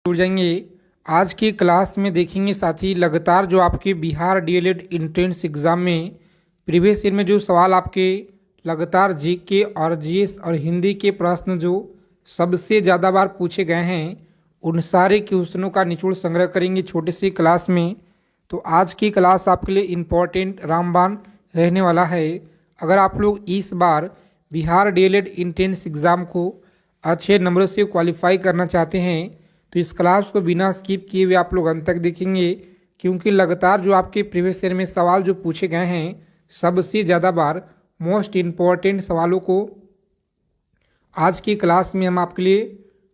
जुड़ जाएंगे। आज की क्लास में देखेंगे साथी लगातार जो आपके बिहार डीएलएड एंट्रेंस एग्ज़ाम में प्रीवियस ईयर में जो सवाल आपके लगातार जीके और जीएस और हिंदी के प्रश्न जो सबसे ज़्यादा बार पूछे गए हैं उन सारे क्वेश्चनों का निचोड़ संग्रह करेंगे छोटे सी क्लास में। तो आज की क्लास आपके लिए इम्पोर्टेंट रामबाण रहने वाला है। अगर आप लोग इस बार बिहार डीएलएड एंट्रेंस एग्ज़ाम को अच्छे नंबरों से क्वालिफाई करना चाहते हैं तो इस क्लास को बिना स्किप किए हुए आप लोग अंत तक देखेंगे, क्योंकि लगातार जो आपके प्रीवियस ईयर में सवाल जो पूछे गए हैं सबसे ज़्यादा बार मोस्ट इम्पॉर्टेंट सवालों को आज की क्लास में हम आपके लिए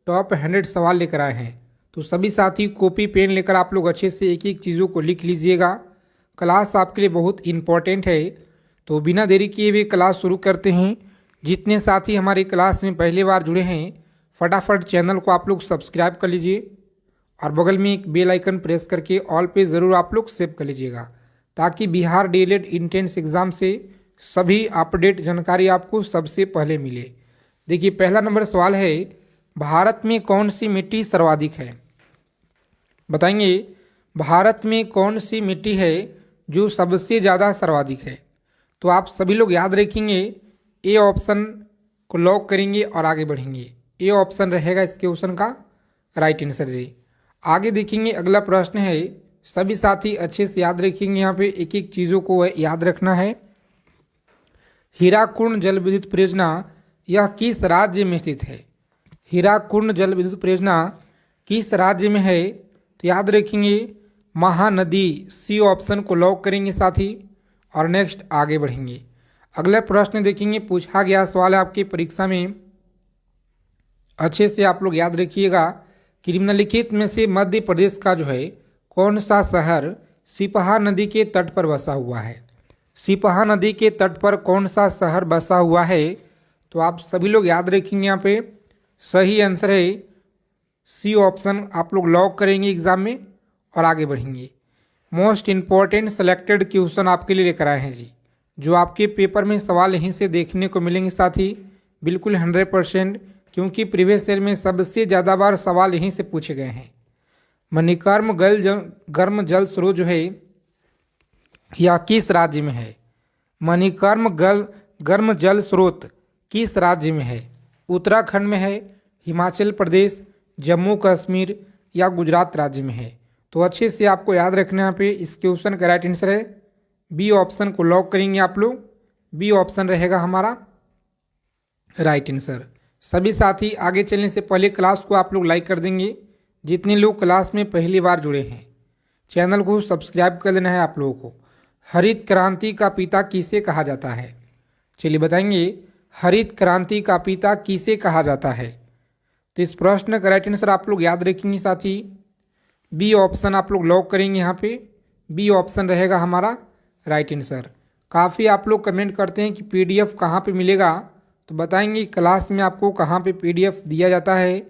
टॉप 100 सवाल लेकर आए हैं। तो सभी साथी कॉपी पेन लेकर आप लोग अच्छे से एक एक चीज़ों को लिख लीजिएगा। क्लास आपके लिए बहुत इम्पॉर्टेंट है। तो बिना देरी किए हुए क्लास शुरू करते हैं। जितने साथी हमारी क्लास में पहली बार जुड़े हैं फटाफट चैनल को आप लोग सब्सक्राइब कर लीजिए और बगल में एक बेल आइकन प्रेस करके ऑल पे ज़रूर आप लोग सेव कर लीजिएगा, ताकि बिहार डीएलएड एंट्रेंस एग्ज़ाम से सभी अपडेट जानकारी आपको सबसे पहले मिले। देखिए पहला नंबर सवाल है, भारत में कौन सी मिट्टी सर्वाधिक है? बताएंगे भारत में कौन सी मिट्टी है जो सबसे ज़्यादा सर्वाधिक है? तो आप सभी लोग याद रखेंगे, ए ऑप्शन को लॉक करेंगे और आगे बढ़ेंगे। ए ऑप्शन रहेगा इस क्वेश्चन का राइट आंसर जी। आगे देखेंगे अगला प्रश्न है, सभी साथी अच्छे से याद रखेंगे, यहाँ पे एक एक चीज़ों को याद रखना है। हीराकुंड जल विद्युत परियोजना यह किस राज्य में स्थित है? हीराकुंड जल विद्युत परियोजना किस राज्य में है? तो याद रखेंगे महानदी, सी ऑप्शन को लॉक करेंगे साथी और नेक्स्ट आगे बढ़ेंगे। अगला प्रश्न देखेंगे, पूछा गया सवाल है आपकी परीक्षा में, अच्छे से आप लोग याद रखिएगा कि निम्नलिखित में से मध्य प्रदेश का जो है कौन सा शहर सिपहा नदी के तट पर बसा हुआ है? सिपहा नदी के तट पर कौन सा शहर बसा हुआ है? तो आप सभी लोग याद रखेंगे, यहाँ पे सही आंसर है सी ऑप्शन आप लोग लॉक करेंगे एग्जाम में और आगे बढ़ेंगे। मोस्ट इम्पॉर्टेंट सेलेक्टेड क्वेश्चन आपके लिए लेकर आए हैं जी, जो आपके पेपर में सवाल यहीं से देखने को मिलेंगे साथी, बिल्कुल 100%, क्योंकि प्रीवियस ईयर में सबसे ज़्यादा बार सवाल यहीं से पूछे गए हैं। मणिकर्म गर्म जल स्रोत जो है यह किस राज्य में है? मणिकर्म गर्म जल स्रोत किस राज्य में है? उत्तराखंड में है, हिमाचल प्रदेश, जम्मू कश्मीर या गुजरात राज्य में है? तो अच्छे से आपको याद रखना, यहाँ पे इस क्वेश्चन का राइट आंसर है बी ऑप्शन को लॉक करेंगे आप लोग। बी ऑप्शन रहेगा हमारा राइट आंसर। सभी साथी आगे चलने से पहले क्लास को आप लोग लाइक कर देंगे। जितने लोग क्लास में पहली बार जुड़े हैं चैनल को सब्सक्राइब कर देना है आप लोगों को। हरित क्रांति का पिता किसे कहा जाता है? चलिए बताएंगे, हरित क्रांति का पिता किसे कहा जाता है? तो इस प्रश्न का राइट आंसर आप लोग याद रखेंगे साथी, बी ऑप्शन आप लोग लॉक करेंगे। यहाँ पे बी ऑप्शन रहेगा हमारा राइट आंसर। काफ़ी आप लोग कमेंट करते हैं कि पीडीएफ कहाँ पे मिलेगा, तो बताएंगे क्लास में आपको कहाँ पे पीडीएफ दिया जाता है।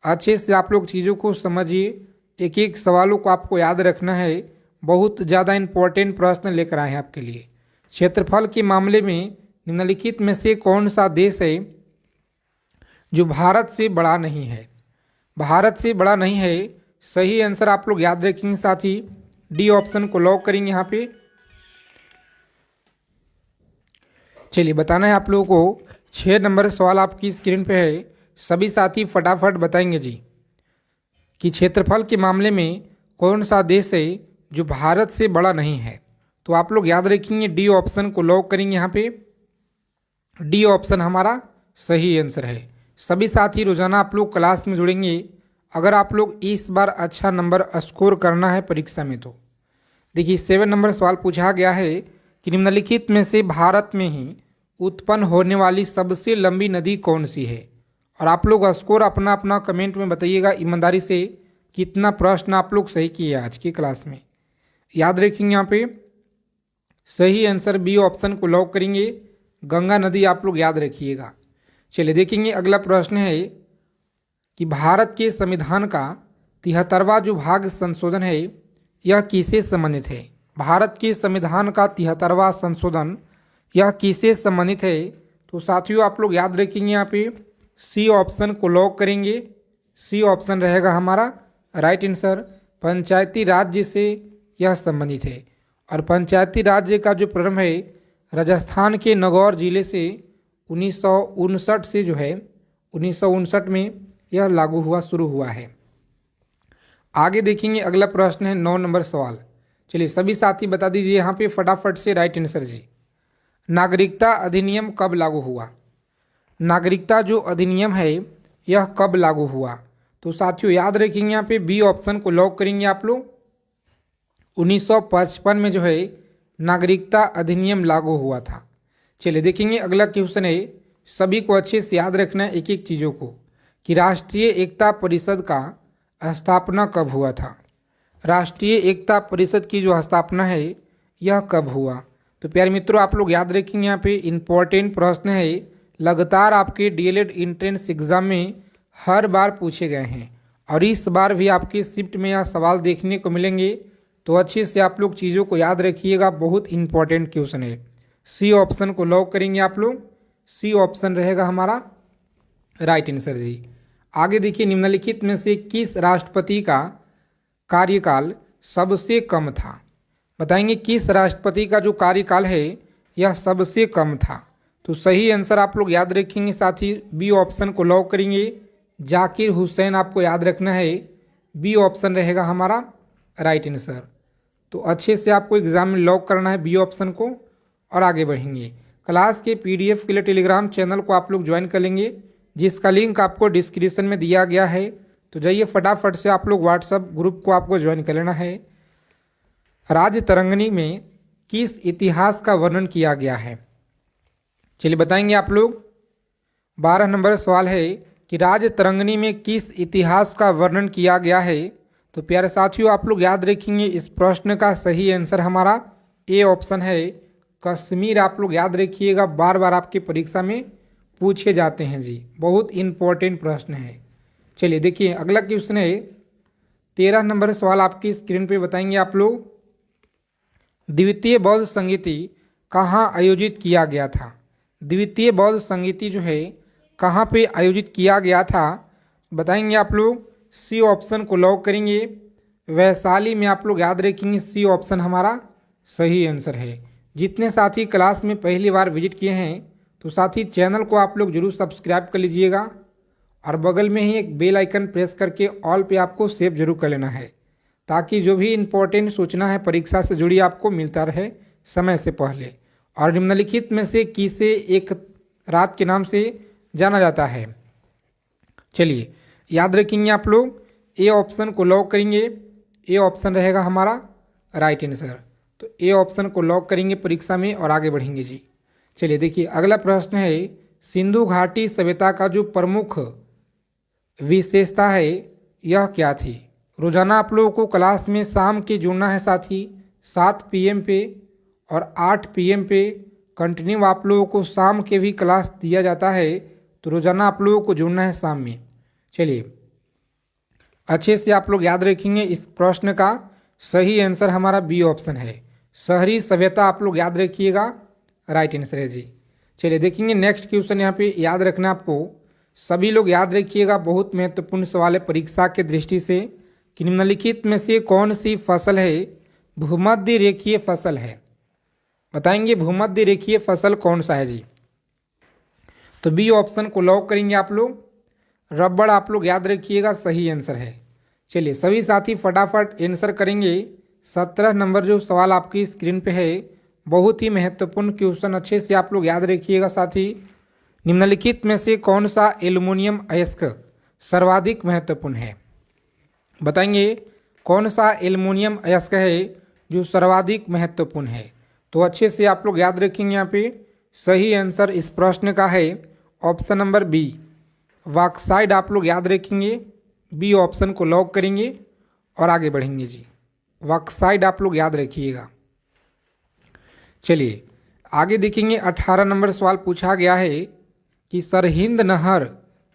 अच्छे से आप लोग चीज़ों को समझिए, एक एक सवालों को आपको याद रखना है। बहुत ज़्यादा इम्पोर्टेंट प्रश्न लेकर आए हैं आपके लिए। क्षेत्रफल के मामले में निम्नलिखित में से कौन सा देश है जो भारत से बड़ा नहीं है? भारत से बड़ा नहीं है, सही आंसर आप लोग याद रखेंगे साथी, डी ऑप्शन को लॉक करेंगे यहाँ पे। चलिए बताना है आप लोगों को, 6 नंबर सवाल आपकी स्क्रीन पे है। सभी साथी फटाफट बताएंगे जी कि क्षेत्रफल के मामले में कौन सा देश है जो भारत से बड़ा नहीं है? तो आप लोग याद रखेंगे, डी ऑप्शन को लॉक करेंगे यहाँ पे। डी ऑप्शन हमारा सही आंसर है। सभी साथी रोजाना आप लोग क्लास में जुड़ेंगे। अगर आप लोग इस बार अच्छा नंबर स्कोर करना है परीक्षा में तो देखिए 7 नंबर सवाल पूछा गया है कि निम्नलिखित में से भारत में ही उत्पन्न होने वाली सबसे लंबी नदी कौन सी है? और आप लोग स्कोर अपना अपना कमेंट में बताइएगा ईमानदारी से, कितना प्रश्न आप लोग सही किए आज की क्लास में। याद रखेंगे यहाँ पे सही आंसर बी ऑप्शन को लॉक करेंगे, गंगा नदी आप लोग याद रखिएगा। चलिए देखेंगे अगला प्रश्न है कि भारत के संविधान का 73वां जो भाग संशोधन है यह किससे संबंधित है? भारत के संविधान का 73वां संशोधन यह किससे संबंधित है? तो साथियों आप लोग याद रखेंगे, यहाँ पे सी ऑप्शन को लॉक करेंगे। सी ऑप्शन रहेगा हमारा राइट आंसर पंचायती राज्य से यह संबंधित है। और पंचायती राज्य का जो प्रारंभ है राजस्थान के नागौर जिले से 1959 से जो है 1959 में यह लागू हुआ शुरू हुआ है। आगे देखेंगे अगला प्रश्न है 9 नंबर सवाल। चलिए सभी साथी बता दीजिए यहाँ पे फटाफट से राइट आंसर जी। नागरिकता अधिनियम कब लागू हुआ? नागरिकता जो अधिनियम है यह कब लागू हुआ? तो साथियों याद रखेंगे यहाँ पे बी ऑप्शन को लॉक करेंगे आप लोग। 1955 में जो है नागरिकता अधिनियम लागू हुआ था। चलिए देखेंगे अगला क्वेश्चन है, सभी को अच्छे से याद रखना है एक एक चीज़ों को, कि राष्ट्रीय एकता परिषद का स्थापना कब हुआ था? राष्ट्रीय एकता परिषद की जो स्थापना है यह कब हुआ? तो प्यारे मित्रों आप लोग याद रखेंगे यहाँ पे इम्पोर्टेंट प्रश्न है, लगातार आपके डीएलएड एंट्रेंस एग्जाम में हर बार पूछे गए हैं और इस बार भी आपके शिफ्ट में यह सवाल देखने को मिलेंगे। तो अच्छे से आप लोग चीज़ों को याद रखिएगा, बहुत इंपॉर्टेंट क्वेश्चन है। सी ऑप्शन को लॉक करेंगे आप लोग, सी ऑप्शन रहेगा हमारा राइट आंसर जी। आगे देखिए निम्नलिखित में से किस राष्ट्रपति का कार्यकाल सबसे कम था? बताएंगे किस राष्ट्रपति का जो कार्यकाल है यह सबसे कम था? तो सही आंसर आप लोग याद रखेंगे साथी, बी ऑप्शन को लॉक करेंगे, जाकिर हुसैन आपको याद रखना है, बी ऑप्शन रहेगा हमारा राइट आंसर। तो अच्छे से आपको एग्जाम में लॉक करना है बी ऑप्शन को और आगे बढ़ेंगे। क्लास के पीडीएफ के लिए टेलीग्राम चैनल को आप लोग ज्वाइन कर लेंगे, जिसका लिंक आपको डिस्क्रिप्शन में दिया गया है। तो जाइए फटाफट से आप लोग व्हाट्सएप ग्रुप को आपको ज्वाइन कर लेना है। राज्य तरंगिणी में किस इतिहास का वर्णन किया गया है? चलिए बताएंगे आप लोग। 12 नंबर सवाल है कि राज्य तरंगिणी में किस इतिहास का वर्णन किया गया है? तो प्यारे साथियों आप लोग याद रखेंगे इस प्रश्न का सही आंसर हमारा ए ऑप्शन है, कश्मीर। आप लोग याद रखिएगा, बार बार आपकी परीक्षा में पूछे जाते हैं जी, बहुत इंपॉर्टेंट प्रश्न है। चलिए देखिए अगला क्वेश्चन है 13 नंबर सवाल आपकी स्क्रीन पे बताएंगे आप लोग। द्वितीय बौद्ध संगीति कहाँ आयोजित किया गया था? द्वितीय बौद्ध संगीति जो है कहाँ पे आयोजित किया गया था बताएंगे आप लोग। सी ऑप्शन को लॉक करेंगे, वैशाली में। आप लोग याद रखेंगे सी ऑप्शन हमारा सही आंसर है। जितने साथी क्लास में पहली बार विजिट किए हैं तो साथी चैनल को आप लोग जरूर सब्सक्राइब कर लीजिएगा और बगल में ही एक बेल आइकन प्रेस करके ऑल पे आपको सेव जरूर कर लेना है, ताकि जो भी इम्पोर्टेंट सूचना है परीक्षा से जुड़ी आपको मिलता रहे समय से पहले। और निम्नलिखित में से किसे एक रात के नाम से जाना जाता है? चलिए याद रखेंगे आप लोग, ए ऑप्शन को लॉक करेंगे, ए ऑप्शन रहेगा हमारा राइट आंसर। तो ए ऑप्शन को लॉक करेंगे परीक्षा में और आगे बढ़ेंगे जी। चलिए देखिए अगला प्रश्न है, सिंधु घाटी सभ्यता का जो प्रमुख विशेषता है यह क्या थी? रोजाना आप लोगों को क्लास में शाम के जुड़ना है साथी, 7 PM पे और 8 PM पे कंटिन्यू आप लोगों को शाम के भी क्लास दिया जाता है। तो रोजाना आप लोगों को जुड़ना है शाम में। चलिए अच्छे से आप लोग याद रखेंगे, इस प्रश्न का सही आंसर हमारा बी ऑप्शन है, शहरी सभ्यता। आप लोग याद रखिएगा राइट आंसर है जी। चलिए देखेंगे नेक्स्ट क्वेश्चन, यहाँ पे याद रखना आपको, सभी लोग याद रखिएगा, बहुत महत्वपूर्ण सवाल है परीक्षा के दृष्टि से, कि निम्नलिखित में से कौन सी फसल है भूमध्य रेखीय फसल है? बताएंगे भूमध्य रेखीय फसल कौन सा है जी? तो बी ऑप्शन को लॉक करेंगे आप लोग, रबड़। आप लोग याद रखिएगा सही आंसर है। चलिए सभी साथी फटाफट आंसर करेंगे। 17 नंबर जो सवाल आपकी स्क्रीन पे है, बहुत ही महत्वपूर्ण क्वेश्चन, अच्छे से आप लोग याद रखिएगा साथी। निम्नलिखित में से कौन सा एल्युमिनियम अयस्क सर्वाधिक महत्वपूर्ण है? बताएंगे कौन सा एल्युमिनियम अयस्क है जो सर्वाधिक महत्वपूर्ण है? तो अच्छे से आप लोग याद रखेंगे, यहाँ पे सही आंसर इस प्रश्न का है ऑप्शन नंबर बी, बॉक्साइट। आप लोग याद रखेंगे, बी ऑप्शन को लॉक करेंगे और आगे बढ़ेंगे जी। बॉक्साइट आप लोग याद रखिएगा। चलिए आगे देखेंगे 18 नंबर सवाल पूछा गया है कि सरहिंद नहर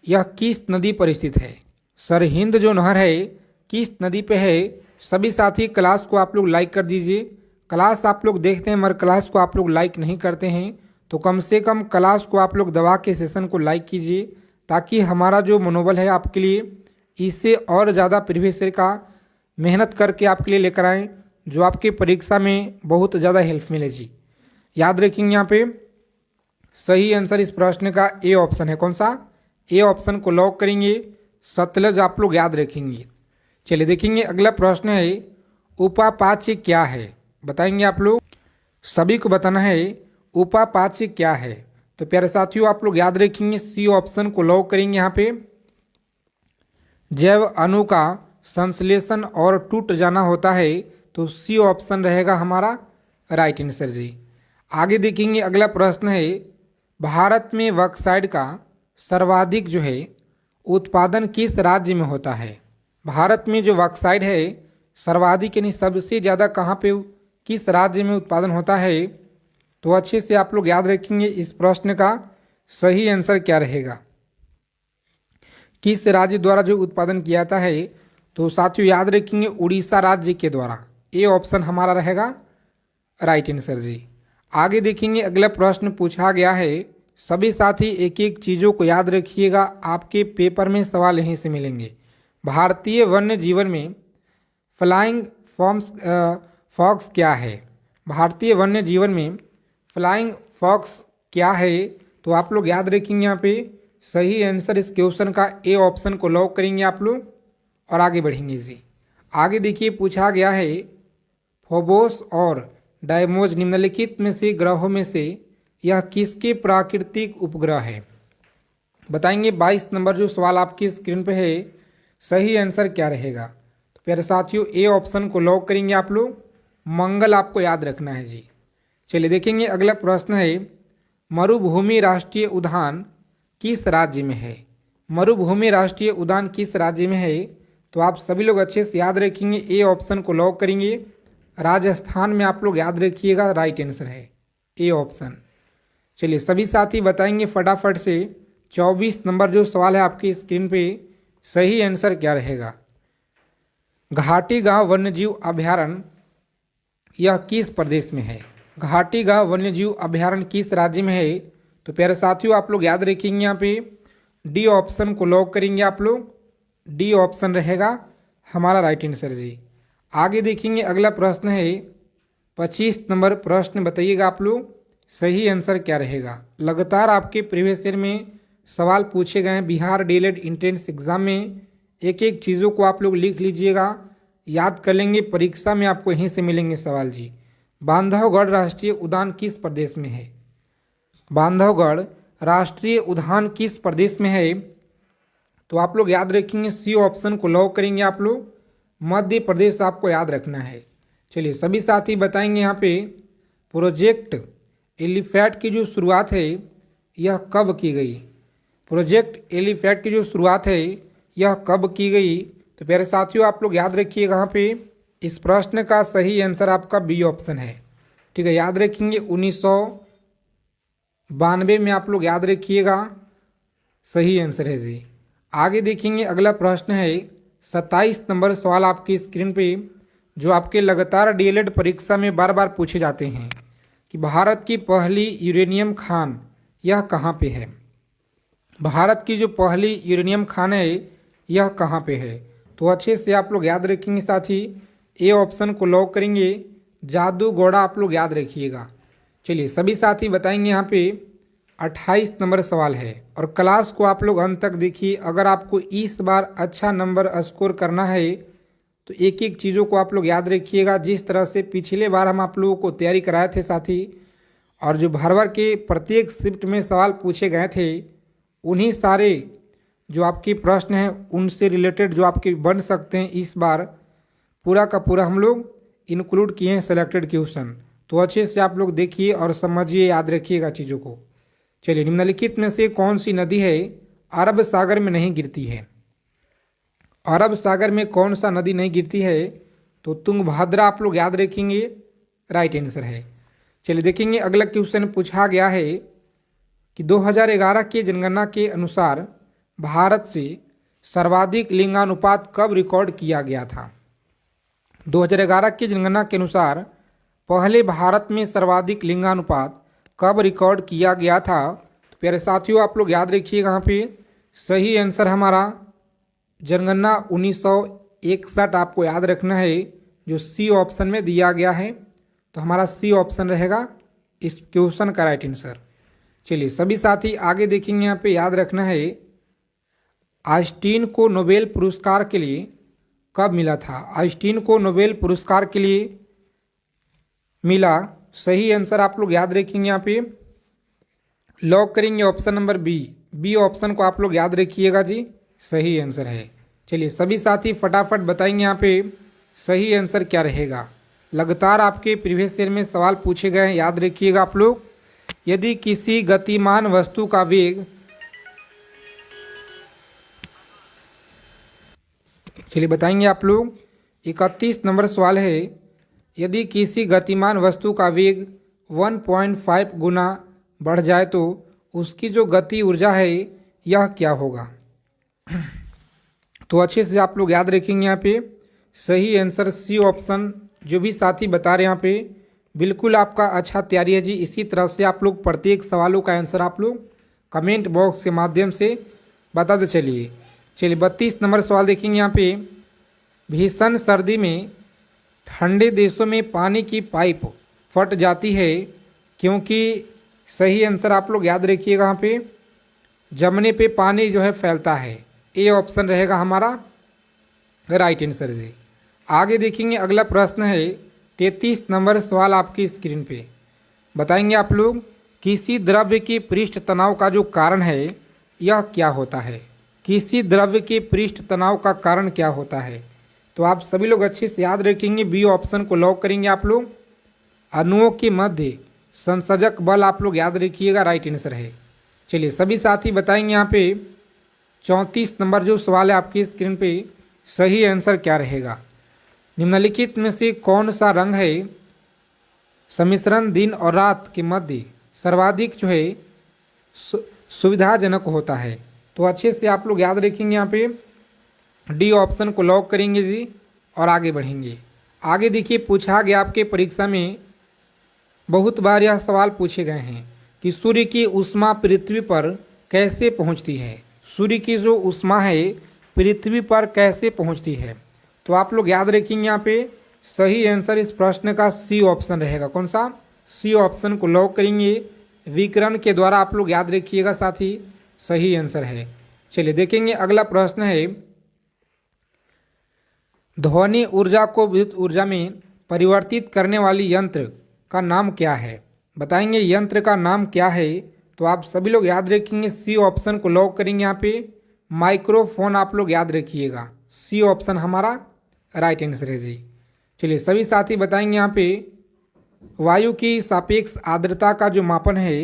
यह किस नदी पर स्थित है? सरहिंद जो नहर है किस नदी पे है? सभी साथी क्लास को आप लोग लाइक कर दीजिए। क्लास आप लोग देखते हैं मगर क्लास को आप लोग लाइक नहीं करते हैं, तो कम से कम क्लास को आप लोग दबा के सेशन को लाइक कीजिए, ताकि हमारा जो मनोबल है आपके लिए इससे और ज़्यादा प्रीवियस ईयर का मेहनत करके आपके लिए लेकर आएँ, जो आपकी परीक्षा में बहुत ज़्यादा हेल्प मिले जी। याद रखेंगे यहाँ पे सही आंसर इस प्रश्न का ए ऑप्शन है। कौन सा? ए ऑप्शन को लॉक करेंगे, सतलज आप लोग याद रखेंगे। चलिए देखेंगे अगला प्रश्न है, उपापाच्य क्या है? बताएंगे आप लोग, सभी को बताना है उपापाच्य क्या है। तो प्यारे साथियों आप लोग याद रखेंगे सी ऑप्शन को लॉक करेंगे। यहाँ पे जैव अणु का संश्लेषण और टूट जाना होता है, तो सी ऑप्शन रहेगा हमारा राइट आंसर जी। आगे देखेंगे अगला प्रश्न है, भारत में बॉक्साइट का सर्वाधिक जो है उत्पादन किस राज्य में होता है? भारत में जो बॉक्साइट है सर्वाधिक यानी सबसे ज़्यादा कहाँ पे, किस राज्य में उत्पादन होता है? तो अच्छे से आप लोग याद रखेंगे इस प्रश्न का सही आंसर क्या रहेगा, किस राज्य द्वारा जो उत्पादन किया जाता है? तो साथियों याद रखेंगे उड़ीसा राज्य के द्वारा। ए ऑप्शन हमारा रहेगा राइट आंसर जी। आगे देखेंगे अगला प्रश्न पूछा गया है, सभी साथी एक एक चीज़ों को याद रखिएगा, आपके पेपर में सवाल यहीं से मिलेंगे। भारतीय वन्य जीवन में फ्लाइंग फॉक्स क्या है? भारतीय वन्य जीवन में फ्लाइंग फॉक्स क्या है? तो आप लोग याद रखेंगे यहाँ पे सही आंसर इस क्वेश्चन का ए ऑप्शन को लॉक करेंगे आप लोग और आगे बढ़ेंगे जी। आगे देखिए पूछा गया है, फोबोस और डायमोस निम्नलिखित में से ग्रहों में से यह किसके प्राकृतिक उपग्रह है? बताएंगे 22 नंबर जो सवाल आपकी स्क्रीन पे है, सही आंसर क्या रहेगा? तो प्यारे साथियों ए ऑप्शन को लॉक करेंगे आप लोग, मंगल आपको याद रखना है जी। चलिए देखेंगे अगला प्रश्न है, मरुभूमि राष्ट्रीय उद्यान किस राज्य में है? मरुभूमि राष्ट्रीय उद्यान किस राज्य में है? तो आप सभी लोग अच्छे से याद रखेंगे, ए ऑप्शन को लॉक करेंगे, राजस्थान में आप लोग याद रखिएगा, राइट आंसर है ए ऑप्शन। चलिए सभी साथी बताएंगे फटाफट से 24 नंबर जो सवाल है आपकी स्क्रीन पे, सही आंसर क्या रहेगा? घाटी गांव वन्यजीव अभयारण्य यह किस प्रदेश में है? घाटी गांव वन्यजीव अभयारण्य किस राज्य में है? तो प्यारे साथियों आप लोग याद रखेंगे यहाँ पे डी ऑप्शन को लॉक करेंगे आप लोग, डी ऑप्शन रहेगा हमारा राइट आंसर जी। आगे देखेंगे अगला प्रश्न है 25 नंबर प्रश्न, बताइएगा आप लोग सही आंसर क्या रहेगा। लगातार आपके प्रीवियस ईयर में सवाल पूछे गए हैं बिहार डीएलएड एंट्रेंस एग्जाम में, एक एक चीज़ों को आप लोग लिख लीजिएगा, याद कर लेंगे, परीक्षा में आपको यहीं से मिलेंगे सवाल जी। बांधवगढ़ राष्ट्रीय उद्यान किस प्रदेश में है? बांधवगढ़ राष्ट्रीय उद्यान किस प्रदेश में है? तो आप लोग याद रखेंगे सी ऑप्शन को लॉक करेंगे आप लोग, मध्य प्रदेश आपको याद रखना है। चलिए सभी साथी बताएंगे यहाँ पे प्रोजेक्ट एलिफैट की जो शुरुआत है यह कब की गई? प्रोजेक्ट एलिफैट की जो शुरुआत है यह कब की गई? तो प्यारे साथियों आप लोग याद रखिएगा यहाँ पे इस प्रश्न का सही आंसर आपका बी ऑप्शन है। ठीक है, याद रखेंगे 1992 में आप लोग याद रखिएगा, सही आंसर है जी। आगे देखेंगे अगला प्रश्न है 27 नंबर सवाल आपकी स्क्रीन पे, जो आपके लगातार डीएलएड परीक्षा में बार बार पूछे जाते हैं कि भारत की पहली यूरेनियम खान यह कहाँ पे है? भारत की जो पहली यूरेनियम खान है यह कहाँ पे है? तो अच्छे से आप लोग याद रखेंगे साथी, ए ऑप्शन को लॉक करेंगे, जादूगोड़ा आप लोग याद रखिएगा। चलिए सभी साथी बताएंगे यहाँ पे 28 नंबर सवाल है और क्लास को आप लोग अंत तक देखिए। अगर आपको इस बार अच्छा नंबर स्कोर करना है तो एक एक चीज़ों को आप लोग याद रखिएगा, जिस तरह से पिछले बार हम आप लोगों को तैयारी कराए थे साथी, और जो भर के प्रत्येक शिफ्ट में सवाल पूछे गए थे उन्हीं सारे जो आपके प्रश्न हैं उनसे रिलेटेड जो आपके बन सकते हैं, इस बार पूरा का पूरा हम लोग इंक्लूड किए हैं सेलेक्टेड क्वेश्चन। तो अच्छे से आप लोग देखिए और समझिए, याद रखिएगा चीज़ों को। चलिए निम्नलिखित में से कौन सी नदी है अरब सागर में नहीं गिरती है? अरब सागर में कौन सा नदी नहीं गिरती है? तो तुंगभद्रा आप लोग याद रखेंगे, राइट आंसर है। चलिए देखेंगे अगला क्वेश्चन पूछा गया है कि 2011 के जनगणना के अनुसार भारत से सर्वाधिक लिंगानुपात कब रिकॉर्ड किया गया था? 2011 की जनगणना के अनुसार पहले भारत में सर्वाधिक लिंगानुपात कब रिकॉर्ड किया गया था? तो प्यारे साथियों आप लोग याद रखिएगा यहाँ पे सही आंसर हमारा जनगणना 1961 आपको याद रखना है, जो सी ऑप्शन में दिया गया है। तो हमारा सी ऑप्शन रहेगा इस क्वेश्चन का राइट आंसर। चलिए सभी साथी आगे देखेंगे। यहाँ पे याद रखना है, आइंस्टीन को नोबेल पुरस्कार के लिए कब मिला था? आइंस्टीन को नोबेल पुरस्कार के लिए मिला, सही आंसर आप लोग याद रखेंगे। यहाँ पे लॉक करेंगे ऑप्शन नंबर बी ऑप्शन को आप लोग याद रखिएगा जी, सही आंसर है। चलिए सभी साथी फटाफट बताएंगे यहाँ पे सही आंसर क्या रहेगा। लगातार आपके प्रीवियस ईयर में सवाल पूछे गए हैं, याद रखिएगा आप लोग। यदि किसी गतिमान वस्तु का वेग, चलिए बताएंगे आप लोग। 31 नंबर सवाल है, यदि किसी गतिमान वस्तु का वेग 1.5 गुना बढ़ जाए तो उसकी जो गति ऊर्जा है यह क्या होगा? तो अच्छे से आप लोग याद रखेंगे। यहाँ पे सही आंसर सी ऑप्शन, जो भी साथी बता रहे हैं यहाँ पे बिल्कुल आपका अच्छा तैयारी है जी। इसी तरह से आप लोग प्रत्येक सवालों का आंसर आप लोग कमेंट बॉक्स के माध्यम से बताते चलिए। चलिए 32 नंबर सवाल देखेंगे। यहाँ पे भीषण सर्दी में ठंडे देशों में पानी की पाइप फट जाती है क्योंकि, सही आंसर आप लोग याद रखिएगा। यहाँ पे जमने पे पानी जो है फैलता है, ए ऑप्शन रहेगा हमारा राइट आंसर जी। आगे देखेंगे अगला प्रश्न है 33 नंबर सवाल आपकी स्क्रीन पे। बताएंगे आप लोग, किसी द्रव्य के पृष्ठ तनाव का जो कारण है यह क्या होता है? किसी द्रव्य के पृष्ठ तनाव का कारण क्या होता है? तो आप सभी लोग अच्छे से याद रखेंगे, बी ऑप्शन को लॉक करेंगे आप लोग। अणुओं के मध्य संसर्जक बल आप लोग याद रखिएगा, राइट आंसर है। चलिए सभी साथी बताएंगे यहाँ पे 34 नंबर जो सवाल है आपकी स्क्रीन पे, सही आंसर क्या रहेगा? निम्नलिखित में से कौन सा रंग है सम्मिश्रण दिन और रात के मध्य सर्वाधिक जो है सुविधाजनक होता है? तो अच्छे से आप लोग याद रखेंगे। यहाँ पे डी ऑप्शन को लॉक करेंगे जी और आगे बढ़ेंगे। आगे देखिए, पूछा गया आपके परीक्षा में बहुत बार यह सवाल पूछे गए हैं कि सूर्य की ऊष्मा पृथ्वी पर कैसे पहुंचती है? सूर्य की जो ऊष्मा है पृथ्वी पर कैसे पहुंचती है? तो आप लोग याद रखेंगे। यहाँ पे सही आंसर इस प्रश्न का सी ऑप्शन रहेगा। कौन सा? सी ऑप्शन को लॉक करेंगे, विकिरण के द्वारा आप लोग याद रखिएगा, साथ ही सही आंसर है। चलिए देखेंगे अगला प्रश्न है, ध्वनि ऊर्जा को विद्युत ऊर्जा में परिवर्तित करने वाली यंत्र का नाम क्या है? बताएंगे यंत्र का नाम क्या है? तो आप सभी लोग याद रखेंगे, सी ऑप्शन को लॉक करेंगे। यहाँ पे माइक्रोफोन आप लोग याद रखिएगा, सी ऑप्शन हमारा राइट आंसर है जी। चलिए सभी साथी बताएंगे यहाँ पे वायु की सापेक्ष आर्द्रता का जो मापन है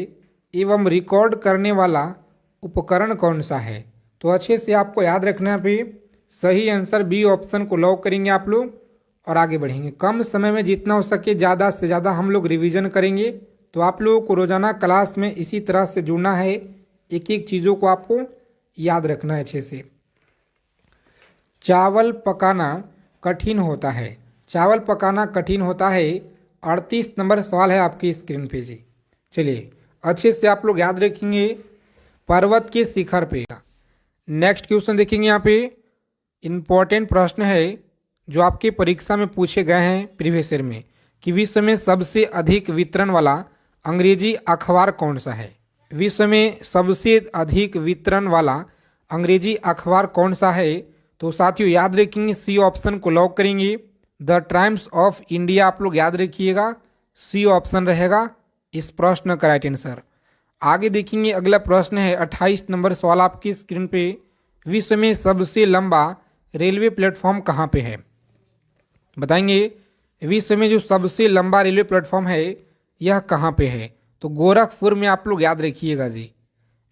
एवं रिकॉर्ड करने वाला उपकरण कौन सा है? तो अच्छे से आपको याद रखना है। पे सही आंसर बी ऑप्शन को लॉक करेंगे आप लोग और आगे बढ़ेंगे। कम समय में जितना हो सके ज़्यादा से ज़्यादा हम लोग रिवीजन करेंगे। तो आप लोगों को रोजाना क्लास में इसी तरह से जुड़ना है, एक एक चीज़ों को आपको याद रखना है अच्छे से। चावल पकाना कठिन होता है, चावल पकाना कठिन होता है। 38 नंबर सवाल है आपकी स्क्रीन पे जी। चलिए अच्छे से आप लोग याद रखेंगे, पर्वत के शिखर पे। नेक्स्ट क्वेश्चन देखेंगे। यहाँ पे इम्पोर्टेंट प्रश्न है जो आपके परीक्षा में पूछे गए हैं प्रीवियस ईयर में, कि विश्व में सबसे अधिक वितरण वाला अंग्रेजी अखबार कौन सा है? विश्व में सबसे अधिक वितरण वाला अंग्रेजी अखबार कौन सा है? तो साथियों याद रखेंगे, सी ऑप्शन को लॉक करेंगे। द टाइम्स ऑफ इंडिया आप लोग याद रखिएगा, सी ऑप्शन रहेगा इस प्रश्न का राइट आंसर। आगे देखेंगे अगला प्रश्न है 28 नंबर सवाल आपकी स्क्रीन पे, विश्व में सबसे लंबा रेलवे प्लेटफॉर्म कहाँ पे है? बताएंगे विश्व में जो सबसे लंबा रेलवे प्लेटफॉर्म है यह कहाँ पे है? तो गोरखपुर में आप लोग याद रखिएगा जी।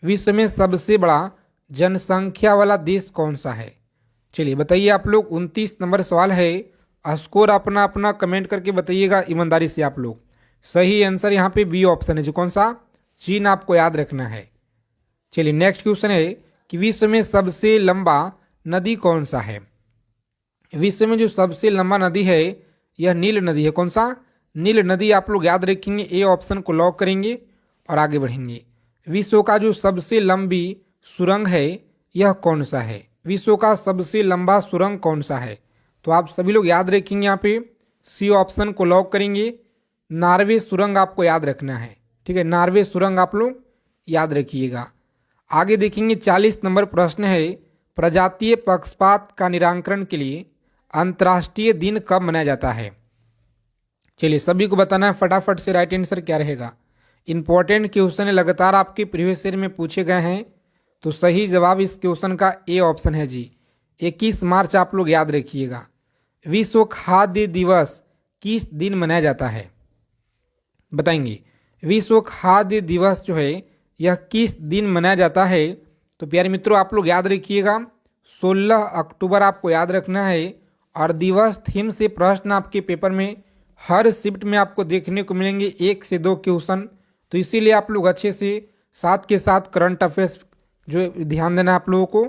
विश्व में सबसे बड़ा जनसंख्या वाला देश कौन सा है? चलिए बताइए आप लोग। 29 नंबर सवाल है, स्कोर अपना अपना कमेंट करके बताइएगा ईमानदारी से आप लोग। सही आंसर यहाँ पे बी ऑप्शन है, जो कौन सा? चीन आपको याद रखना है। चलिए नेक्स्ट क्वेश्चन है कि विश्व में सबसे लंबा नदी कौन सा है? विश्व में जो सबसे लंबा नदी है यह नील नदी है। कौन सा? नील नदी आप लोग याद रखेंगे, ए ऑप्शन को लॉक करेंगे और आगे बढ़ेंगे। विश्व का जो सबसे लंबी सुरंग है यह कौन सा है? विश्व का सबसे लंबा सुरंग कौन सा है? तो आप सभी लोग याद रखेंगे यहाँ पे सी ऑप्शन को लॉक करेंगे। नॉर्वे सुरंग आपको याद रखना है, ठीक है, नॉर्वे सुरंग आप लोग याद रखिएगा। आगे देखेंगे 40 नंबर प्रश्न है, प्रजातीय पक्षपात का निराकरण के लिए अंतर्राष्ट्रीय दिन कब मनाया जाता है? चलिए सभी को बताना है फटाफट से, राइट आंसर क्या रहेगा। इंपॉर्टेंट क्वेश्चन है, लगातार आपके प्रीवियस ईयर में पूछे गए हैं, तो सही जवाब इस क्वेश्चन का ए ऑप्शन है जी, 21 मार्च आप लोग याद रखिएगा। विश्व खाद्य दिवस किस दिन मनाया जाता है? बताएंगे विश्व खाद्य दिवस जो है यह किस दिन मनाया जाता है? तो प्यारे मित्रों आप लोग याद रखिएगा 16 अक्टूबर आपको याद रखना है। और दिवस थीम से प्रश्न आपके पेपर में हर शिफ्ट में आपको देखने को मिलेंगे 1 से 2 क्वेश्चन, तो इसीलिए आप लोग अच्छे से साथ के साथ करंट अफेयर्स जो ध्यान देना है आप लोगों को,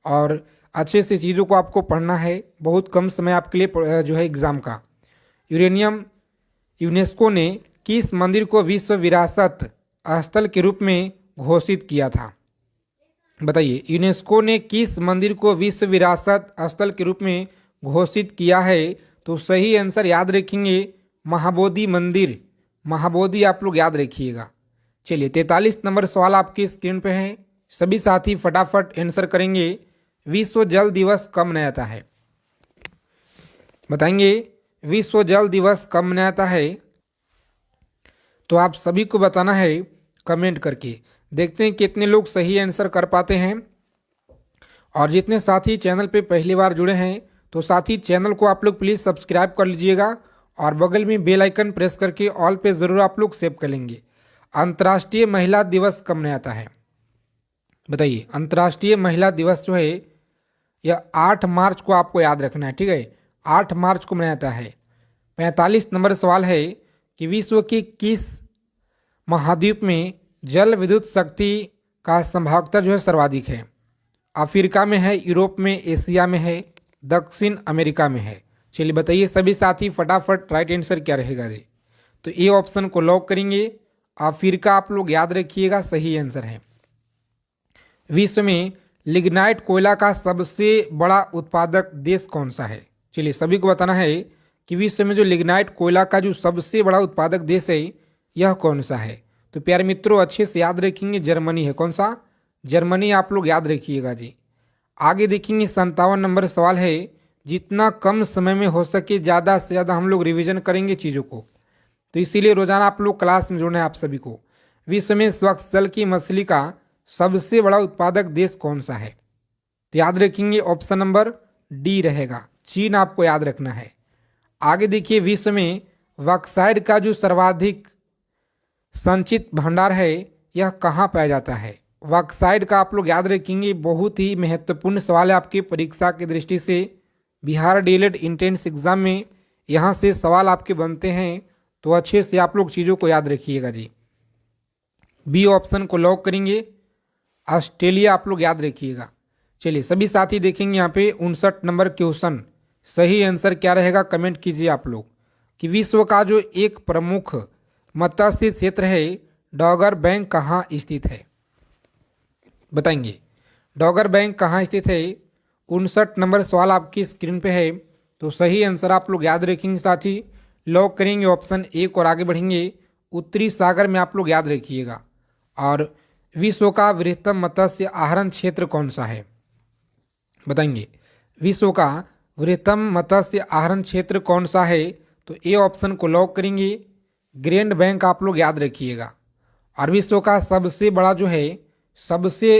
और अच्छे से चीज़ों को आपको पढ़ना है। बहुत कम समय आपके लिए जो है एग्ज़ाम का। यूनेस्को ने किस मंदिर को विश्व विरासत स्थल के रूप में घोषित किया था? बताइए यूनेस्को ने किस मंदिर को विश्व विरासत स्थल के रूप में घोषित किया है? तो सही आंसर याद रखेंगे महाबोधि मंदिर, महाबोधि आप लोग याद रखिएगा। चलिए 43 नंबर सवाल आपकी स्क्रीन पे है, सभी साथी फटाफट आंसर करेंगे। विश्व जल दिवस कब मनाया जाता है? बताएंगे विश्व जल दिवस कब मनाया जाता है? तो आप सभी को बताना है कमेंट करके। देखते हैं कितने लोग सही आंसर कर पाते हैं। और जितने साथी चैनल पे पहली बार जुड़े हैं तो साथी चैनल को आप लोग प्लीज़ सब्सक्राइब कर लीजिएगा और बगल में बेल आइकन प्रेस करके ऑल पे ज़रूर आप लोग सेव कर लेंगे। अंतर्राष्ट्रीय महिला दिवस कब मनाया जाता है? बताइए अंतर्राष्ट्रीय महिला दिवस जो है यह 8 मार्च को आपको याद रखना है, ठीक है, 8 मार्च को मनाया जाता है। 45 नंबर सवाल है कि विश्व के किस महाद्वीप में जल विद्युत शक्ति का संभाव्यता जो है सर्वाधिक है? अफ्रीका में है, यूरोप में, एशिया में है, दक्षिण अमेरिका में है? चलिए बताइए सभी साथी फटाफट, राइट आंसर क्या रहेगा जी? तो ए ऑप्शन को लॉक करेंगे। अफ्रीका आप लोग याद रखिएगा, सही आंसर है। विश्व में लिग्नाइट कोयला का सबसे बड़ा उत्पादक देश कौन सा है? चलिए सभी को बताना है कि विश्व में जो लिग्नाइट कोयला का जो सबसे बड़ा उत्पादक देश है यह कौन सा है? तो प्यारे मित्रों अच्छे से याद रखेंगे, जर्मनी है। कौन सा? जर्मनी आप लोग याद रखिएगा जी। आगे देखेंगे 57 नंबर सवाल है, जितना कम समय में हो सके ज़्यादा से ज़्यादा हम लोग रिवीजन करेंगे चीज़ों को, तो इसीलिए रोजाना आप लोग क्लास में जुड़ना है आप सभी को। विश्व में स्वच्छ जल की मछली का सबसे बड़ा उत्पादक देश कौन सा है? तो याद रखेंगे ऑप्शन नंबर डी रहेगा, चीन आपको याद रखना है। आगे देखिए विश्व में बॉक्साइट का जो सर्वाधिक संचित भंडार है यह कहाँ पाया जाता है? बॉक्साइट का आप लोग याद रखेंगे, बहुत ही महत्वपूर्ण सवाल है आपकी परीक्षा की दृष्टि से। बिहार डीएलएड इंट्रेंस एग्जाम में यहाँ से सवाल आपके बनते हैं, तो अच्छे से आप लोग चीज़ों को याद रखिएगा जी। बी ऑप्शन को लॉक करेंगे, ऑस्ट्रेलिया आप लोग याद रखिएगा। चलिए सभी साथी देखेंगे यहाँ पे 59 नंबर क्वेश्चन, सही आंसर क्या रहेगा कमेंट कीजिए आप लोग। कि विश्व का जो एक प्रमुख मत्स्य क्षेत्र है डॉगर बैंक कहाँ स्थित है? बताएंगे डॉगर बैंक कहाँ स्थित है? 59 नंबर सवाल आपकी स्क्रीन पे है, तो सही आंसर आप लोग याद रखेंगे साथी, लॉक करेंगे ऑप्शन एक और आगे बढ़ेंगे। उत्तरी सागर में आप लोग याद रखिएगा। और विश्व का वृहत्तम मत्स्य आहरण क्षेत्र कौन सा है? बताएंगे विश्व का वृहत्तम मत्स्य आहरण क्षेत्र कौन सा है? तो ए ऑप्शन को लॉक करेंगे, ग्रैंड बैंक आप लोग याद रखिएगा। और विश्व का सबसे बड़ा जो है सबसे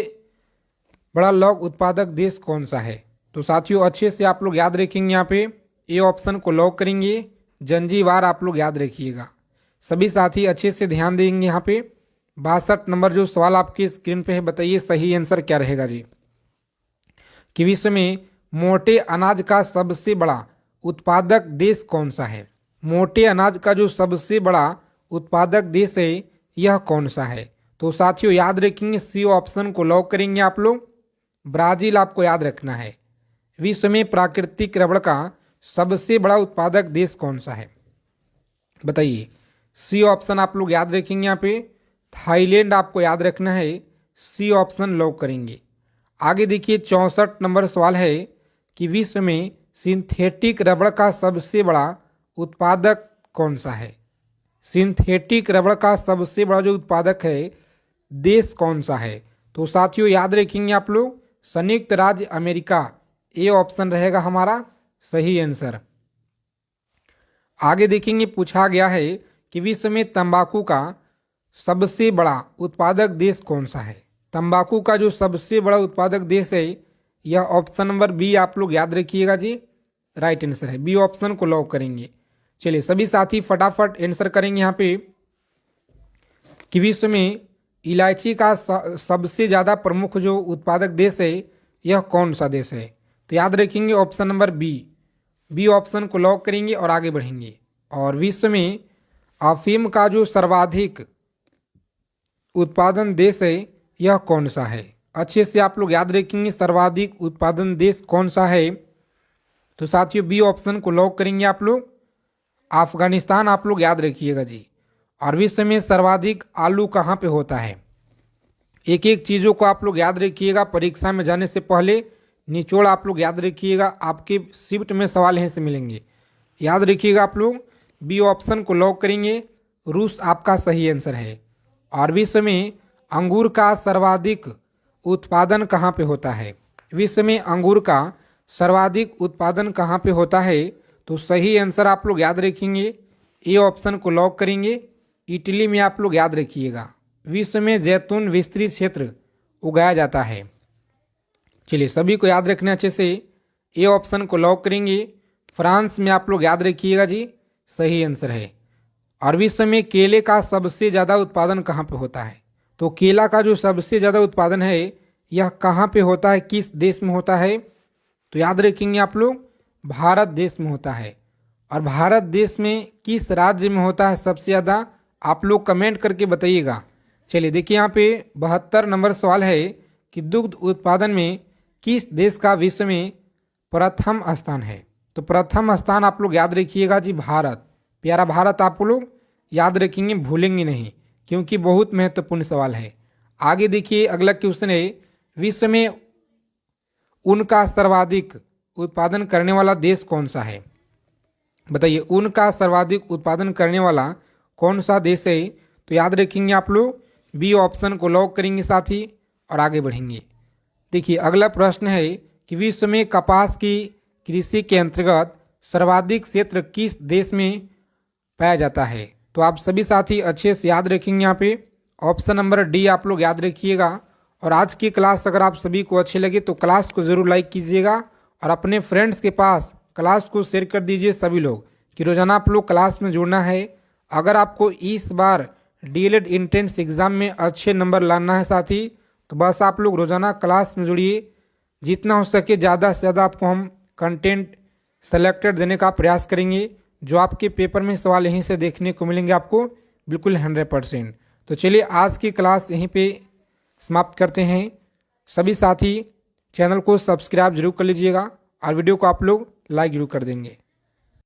बड़ा लौह उत्पादक देश कौन सा है? तो साथियों अच्छे से आप लोग याद रखेंगे, यहाँ पे ए ऑप्शन को लॉक करेंगे, जंजीबार आप लोग याद रखिएगा। सभी साथी अच्छे से ध्यान देंगे। यहाँ पे 62 नंबर जो सवाल आपकी स्क्रीन पे है, बताइए सही आंसर क्या रहेगा जी? कि विश्व में मोटे अनाज का सबसे बड़ा उत्पादक देश कौन सा है? मोटे अनाज का जो सबसे बड़ा उत्पादक देश है यह कौन सा है? तो साथियों याद रखेंगे, सी ऑप्शन को लॉक करेंगे आप लोग, ब्राजील आपको याद रखना है। विश्व में प्राकृतिक रबड़ का सबसे बड़ा उत्पादक देश कौन सा है? बताइए सी ऑप्शन आप लोग याद रखेंगे, यहाँ पे थाईलैंड आपको याद रखना है, सी ऑप्शन लॉक करेंगे। आगे देखिए 64 नंबर सवाल है कि विश्व में सिंथेटिक रबड़ का सबसे बड़ा उत्पादक कौन सा है। सिंथेटिक रबड़ का सबसे बड़ा जो उत्पादक है देश कौन सा है। तो साथियों याद रखेंगे आप लोग संयुक्त राज्य अमेरिका, ए ऑप्शन रहेगा हमारा सही आंसर। आगे देखेंगे पूछा गया है कि विश्व में तंबाकू का सबसे बड़ा उत्पादक देश कौन सा है। तंबाकू का जो सबसे बड़ा उत्पादक देश है यह ऑप्शन नंबर बी आप लोग याद रखिएगा जी, राइट आंसर है। बी ऑप्शन को लॉक करेंगे। चलिए सभी साथी फटाफट आंसर करेंगे यहाँ पे कि विश्व में इलायची का सबसे ज़्यादा प्रमुख जो उत्पादक देश है यह कौन सा देश है। तो याद रखेंगे ऑप्शन नंबर बी ऑप्शन को लॉक करेंगे और आगे बढ़ेंगे। और विश्व में अफीम का जो सर्वाधिक उत्पादन देश है यह कौन सा है। अच्छे से आप लोग याद रखेंगे सर्वाधिक उत्पादन देश कौन सा है। तो साथियों बी ऑप्शन को लॉक करेंगे आप लोग, अफगानिस्तान आप लोग याद रखिएगा जी। और विश्व में सर्वाधिक आलू कहाँ पे होता है। एक एक चीज़ों को आप लोग याद रखिएगा, परीक्षा में जाने से पहले निचोड़ आप लोग याद रखिएगा, आपके शिफ्ट में सवाल यहीं से मिलेंगे। याद रखिएगा आप लोग बी ऑप्शन को लॉक करेंगे, रूस आपका सही आंसर है। और विश्व में अंगूर का सर्वाधिक उत्पादन कहाँ पे होता है। विश्व में अंगूर का सर्वाधिक उत्पादन कहाँ पे होता है। तो सही आंसर आप लोग याद रखेंगे, ए ऑप्शन को लॉक करेंगे, इटली में आप लोग याद रखिएगा। विश्व में जैतून विस्तृत क्षेत्र उगाया जाता है। चलिए सभी को याद रखना अच्छे से, ए ऑप्शन को लॉक करेंगे, फ्रांस में आप लोग याद रखिएगा जी, सही आंसर है। और विश्व में केले का सबसे ज़्यादा उत्पादन कहाँ पे होता है। तो केला का जो सबसे ज़्यादा उत्पादन है यह कहाँ पे होता है, किस देश में होता है। तो याद रखेंगे आप लोग भारत देश में होता है। और भारत देश में किस राज्य में होता है सबसे ज़्यादा, आप लोग कमेंट करके बताइएगा। चलिए देखिए यहाँ पे 72 नंबर सवाल है कि दुग्ध उत्पादन में किस देश का विश्व में प्रथम स्थान है। तो प्रथम स्थान आप लोग याद रखिएगा जी, भारत। प्यारा भारत आप लोग याद रखेंगे, भूलेंगे नहीं, क्योंकि बहुत महत्वपूर्ण सवाल है। आगे देखिए अगला क्वेश्चन है, विश्व में ऊन का सर्वाधिक उत्पादन करने वाला देश कौन सा है। बताइए ऊन का सर्वाधिक उत्पादन करने वाला कौन सा देश है। तो याद रखेंगे आप लोग बी ऑप्शन को लॉक करेंगे साथी और आगे बढ़ेंगे। देखिए अगला प्रश्न है कि विश्व में कपास की कृषि के अंतर्गत सर्वाधिक क्षेत्र किस देश में पाया जाता है। तो आप सभी साथी अच्छे से याद रखेंगे, यहाँ पे ऑप्शन नंबर डी आप लोग याद रखिएगा। और आज की क्लास अगर आप सभी को अच्छी लगे तो क्लास को ज़रूर लाइक कीजिएगा और अपने फ्रेंड्स के पास क्लास को शेयर कर दीजिए सभी लोग, कि रोज़ाना आप लोग क्लास में जुड़ना है। अगर आपको इस बार डीएलएड एंट्रेंस एग्ज़ाम में अच्छे नंबर लाना है साथी, तो बस आप लोग रोज़ाना क्लास में जुड़िए। जितना हो सके ज़्यादा से ज़्यादा आपको हम कंटेंट सेलेक्टेड देने का प्रयास करेंगे, जो आपके पेपर में सवाल यहीं से देखने को मिलेंगे आपको बिल्कुल 100%। तो चलिए आज की क्लास यहीं पे समाप्त करते हैं। सभी साथी चैनल को सब्सक्राइब जरूर कर लीजिएगा और वीडियो को आप लोग लाइक जरूर कर देंगे।